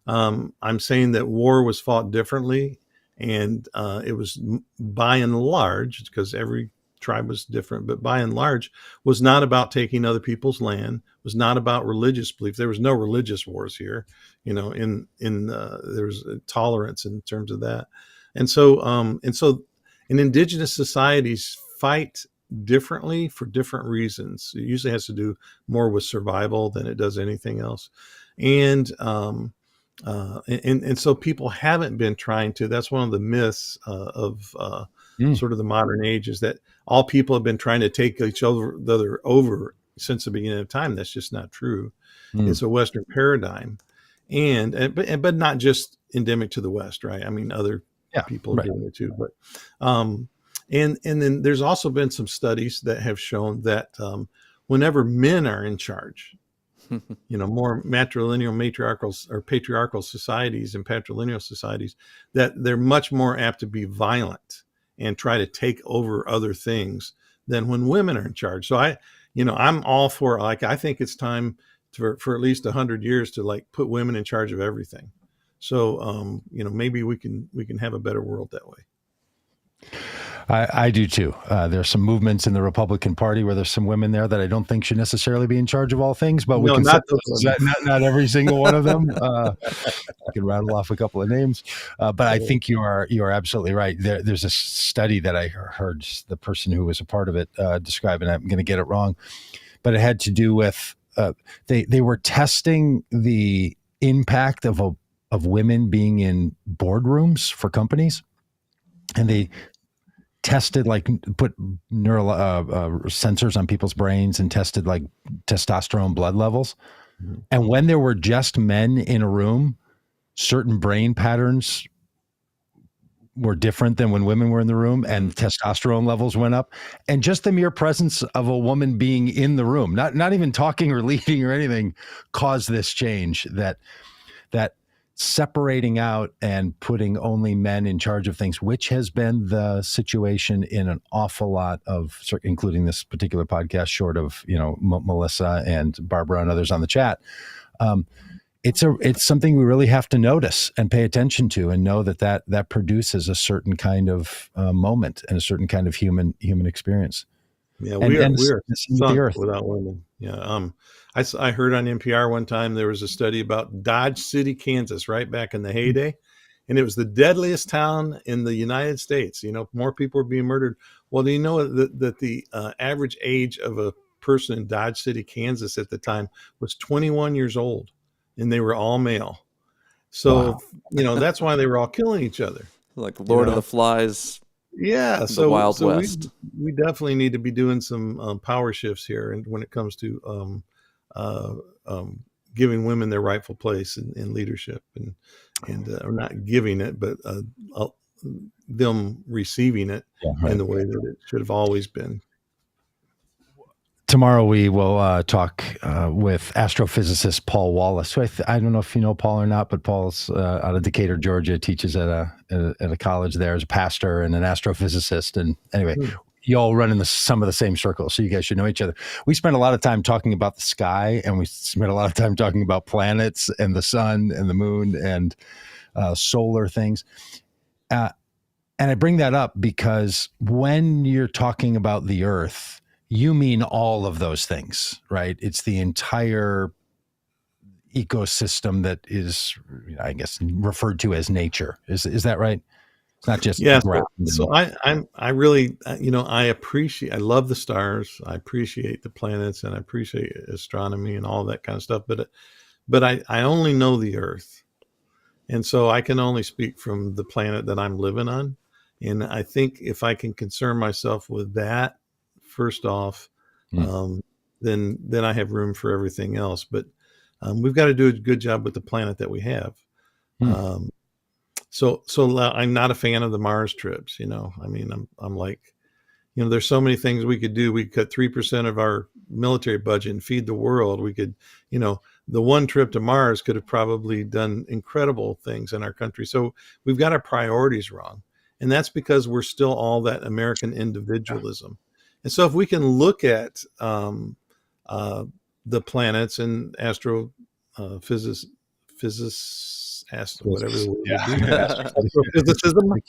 I'm saying that war was fought differently. And it was, by and large, because every tribe was different, but by and large was not about taking other people's land, was not about religious belief. There was no religious wars here, there was tolerance in terms of that. And so indigenous societies fight differently for different reasons. It usually has to do more with survival than it does anything else. And so people haven't been trying to. That's one of the myths of sort of the modern age, is that all people have been trying to take each other over since the beginning of time. That's just not true. It's a Western paradigm, but not just endemic to the West, right? I mean, other people are doing it too. But and then there's also been some studies that have shown that whenever men are in charge, more matrilineal, patriarchal societies and patrilineal societies, that they're much more apt to be violent and try to take over other things than when women are in charge. So I'm all for, I think it's time for at least 100 years to put women in charge of everything. So, maybe we can have a better world that way. I do too. There's some movements in the Republican Party where there's some women there that I don't think should necessarily be in charge of all things, but we can not every single one of them. I can rattle off a couple of names, but I think you are absolutely right. There's a study that I heard the person who was a part of it describe, and I'm going to get it wrong, but it had to do with they were testing the impact of women being in boardrooms for companies, and they tested, put neural sensors on people's brains and tested testosterone blood levels. Mm-hmm. And when there were just men in a room, certain brain patterns were different than when women were in the room, and testosterone levels went up. And just the mere presence of a woman being in the room, not even talking or leading or anything, caused this change that separating out and putting only men in charge of things, which has been the situation in an awful lot of, including this particular podcast, short of, Melissa and Barbara and others on the chat. It's something we really have to notice and pay attention to, and know that produces a certain kind of moment and a certain kind of human experience. Yeah, we are sunk without women. Yeah. I heard on NPR one time there was a study about Dodge City, Kansas, right back in the heyday, and it was the deadliest town in the United States. More people were being murdered. Well, do you know that the average age of a person in Dodge City, Kansas at the time was 21 years old, and they were all male. So, that's why they were all killing each other. Like Lord of the Flies. Yeah, so Wild West. We definitely need to be doing some power shifts here, and when it comes to giving women their rightful place in leadership, and or not giving it, but them receiving it in the way that it should have always been. Tomorrow we will talk with astrophysicist Paul Wallace, who I don't know if you know Paul or not, but Paul's out of Decatur, Georgia, teaches at a college there as a pastor and an astrophysicist. And anyway, you all run in some of the same circles, so you guys should know each other. We spent a lot of time talking about the sky, and we spent a lot of time talking about planets and the sun and the moon and solar things. And I bring that up because when you're talking about the Earth, you mean all of those things, right? It's the entire, ecosystem that is, I guess, referred to as nature. Is that right? It's not just Yeah. ground. So I really, I love the stars. I appreciate the planets, and I appreciate astronomy and all that kind of stuff. But I only know the Earth. And so I can only speak from the planet that I'm living on. And I think if I can concern myself with that first off, then I have room for everything else. But we've got to do a good job with the planet that we have. So I'm not a fan of the Mars trips. I mean, I'm like, there's so many things we could do. We could cut 3% of our military budget and feed the world. We could, the one trip to Mars could have probably done incredible things in our country. So we've got our priorities wrong. And that's because we're still all that American individualism. And so if we can look at the planets and physicists, whatever the word astrophysicism,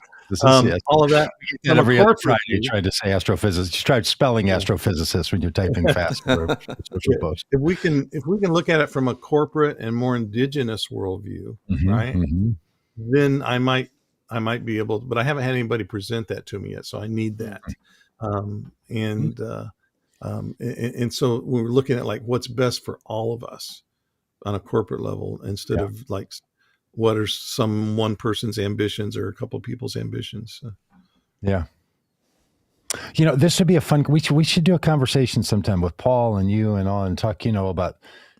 all of that. And every other Friday you tried to say astrophysicist. You tried spelling astrophysicist when you're typing fast for a social post. If we can look at it from a corporate and more indigenous worldview, right? Then I might be able to, but I haven't had anybody present that to me yet, so I need that. And so we're looking at like what's best for all of us on a corporate level instead of like what are some one person's ambitions or a couple of people's ambitions. Yeah. This would be a fun, we should do a conversation sometime with Paul and you and all and talk, about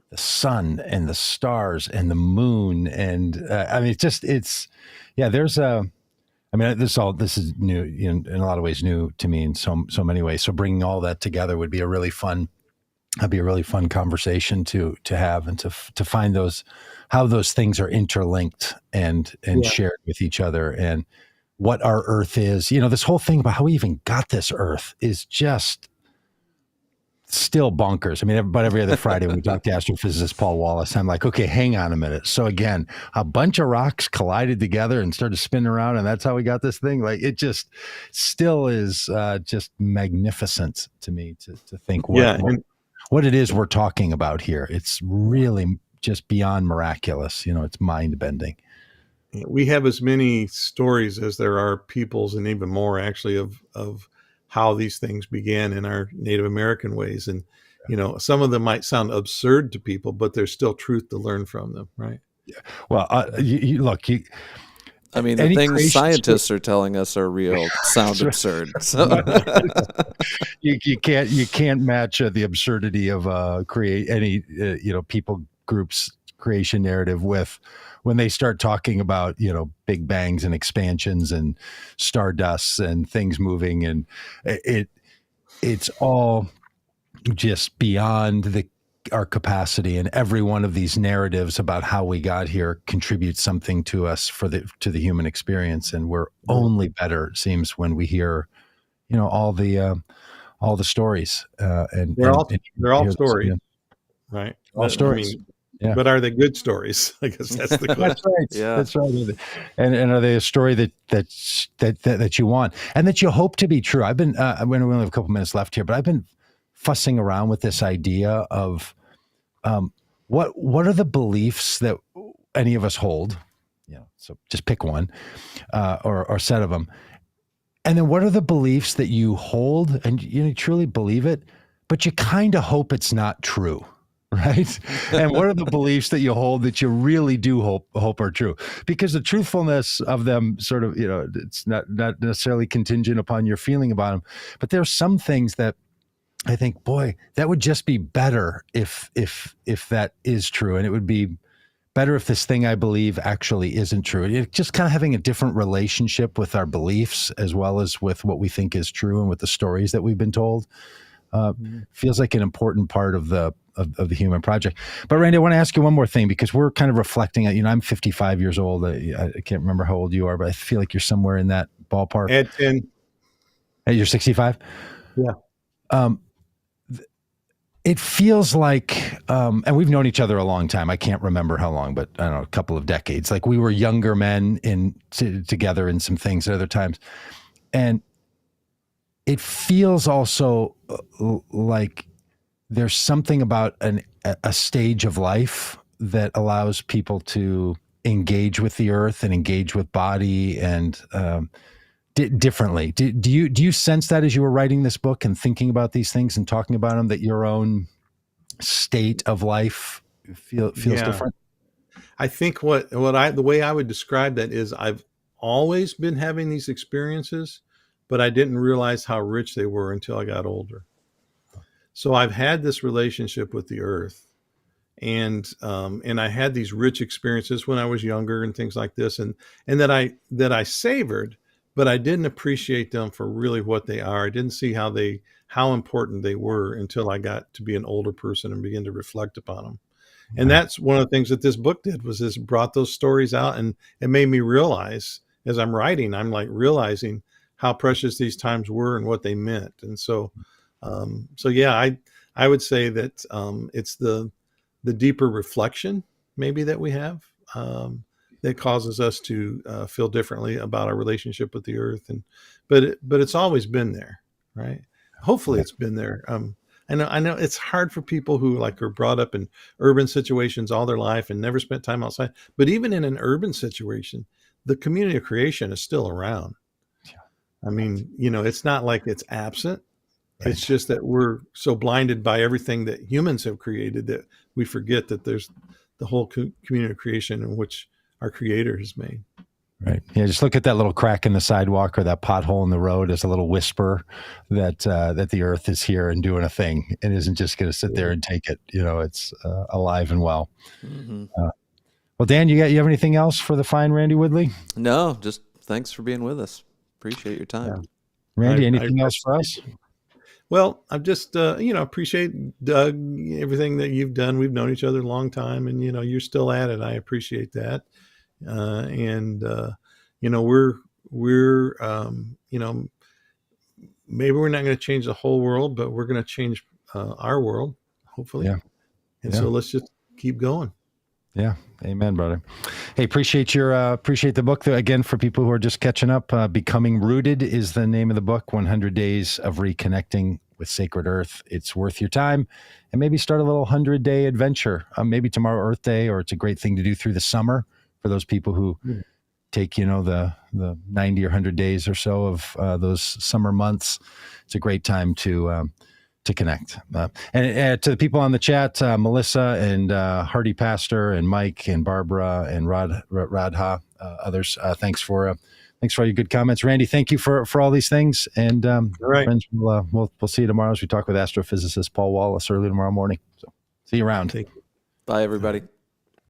the sun and the stars and the moon. And this is new, in a lot of ways new to me in so many ways. So bringing all that together would be a really fun conversation to have and to find how those things are interlinked and shared with each other, and what our Earth is. This whole thing about how we even got this Earth is just still bonkers. I mean, about every other Friday when we talk to astrophysicist Paul Wallace, I'm like, okay, hang on a minute. So again, a bunch of rocks collided together and started spinning around, and that's how we got this thing. Like, it just still is just magnificent to me to think what it is we're talking about here. It's really just beyond miraculous. It's mind bending. We have as many stories as there are peoples, and even more actually of how these things began in our Native American ways. And, some of them might sound absurd to people, but there's still truth to learn from them. Right. Yeah. Well, look, the things scientists are telling us are real sound absurd. So you can't match the absurdity of create any people groups creation narrative with when they start talking about big bangs and expansions and stardusts and things moving, and it's all just beyond our capacity, and every one of these narratives about how we got here contributes something to us to the human experience. And we're only better, it seems, when we hear, all the stories. And they're all stories, right? All stories. But are they good stories? I guess that's the question. That's right. Yeah. That's right. And are they a story that you want and that you hope to be true? I've been, we only have a couple minutes left here, but I've been fussing around with this idea of what are the beliefs that any of us hold? So just pick one or a set of them. And then what are the beliefs that you hold and you truly believe it, but you kind of hope it's not true? Right. And what are the beliefs that you hold that you really do hope are true? Because the truthfulness of them sort of, it's not necessarily contingent upon your feeling about them. But there's some things that I think, boy, that would just be better if that is true. And it would be better if this thing I believe actually isn't true. It's just kind of having a different relationship with our beliefs as well as with what we think is true and with the stories that we've been told. Feels like an important part of the human project. But Randy, I want to ask you one more thing, because we're kind of reflecting at, I'm 55 years old. I can't remember how old you are, but I feel like you're somewhere in that ballpark. At 10. Hey, you're 65? Yeah. It feels like, and we've known each other a long time. I can't remember how long, but I don't know, a couple of decades. Like we were younger men together in some things at other times. And it feels also like there's something about a stage of life that allows people to engage with the earth and engage with body and differently. Do you sense that as you were writing this book and thinking about these things and talking about them, that your own state of life feels different? I think the way I would describe that is I've always been having these experiences, but I didn't realize how rich they were until I got older. So I've had this relationship with the earth, and I had these rich experiences when I was younger and things like this, and that I savored, but I didn't appreciate them for really what they are. I didn't see how important they were until I got to be an older person and begin to reflect upon them. And that's one of the things that this book did, was this brought those stories out, and it made me realize, as I'm writing, I'm like realizing how precious these times were and what they meant. And so yeah, I would say that it's the deeper reflection maybe that we have that causes us to feel differently about our relationship with the earth. But it's always been there, right? Hopefully it's been there. I know it's hard for people who are brought up in urban situations all their life and never spent time outside. But even in an urban situation, the community of creation is still around. I mean, it's not like it's absent. Right. It's just that we're so blinded by everything that humans have created that we forget that there's the whole community of creation in which our Creator has made. Right. Yeah. Just look at that little crack in the sidewalk or that pothole in the road as a little whisper that the earth is here and doing a thing and isn't just going to sit there and take it. It's alive and well. Mm-hmm. Well, Dan, you have anything else for the fine Randy Woodley? No, just thanks for being with us. Appreciate your time. Yeah. Randy, anything else for us? Well, I'm just, appreciate, Doug, everything that you've done. We've known each other a long time, and, you're still at it. I appreciate that. We're maybe we're not going to change the whole world, but we're going to change our world, hopefully. Yeah. So let's just keep going. Yeah. Amen, brother. Hey, appreciate the book. Again, for people who are just catching up, Becoming Rooted is the name of the book, 100 Days of Reconnecting with Sacred Earth. It's worth your time, and maybe start a little 100-day adventure. Maybe tomorrow Earth Day, or it's a great thing to do through the summer for those people who take, the 90 or 100 days or so of those summer months. It's a great time to connect. And to the people on the chat, Melissa and Hardy Pastor and Mike and Barbara and Radha, others, thanks for all your good comments. Randy, thank you for all these things. And right. Friends, we'll see you tomorrow as we talk with astrophysicist Paul Wallace early tomorrow morning. So see you around. Bye, everybody.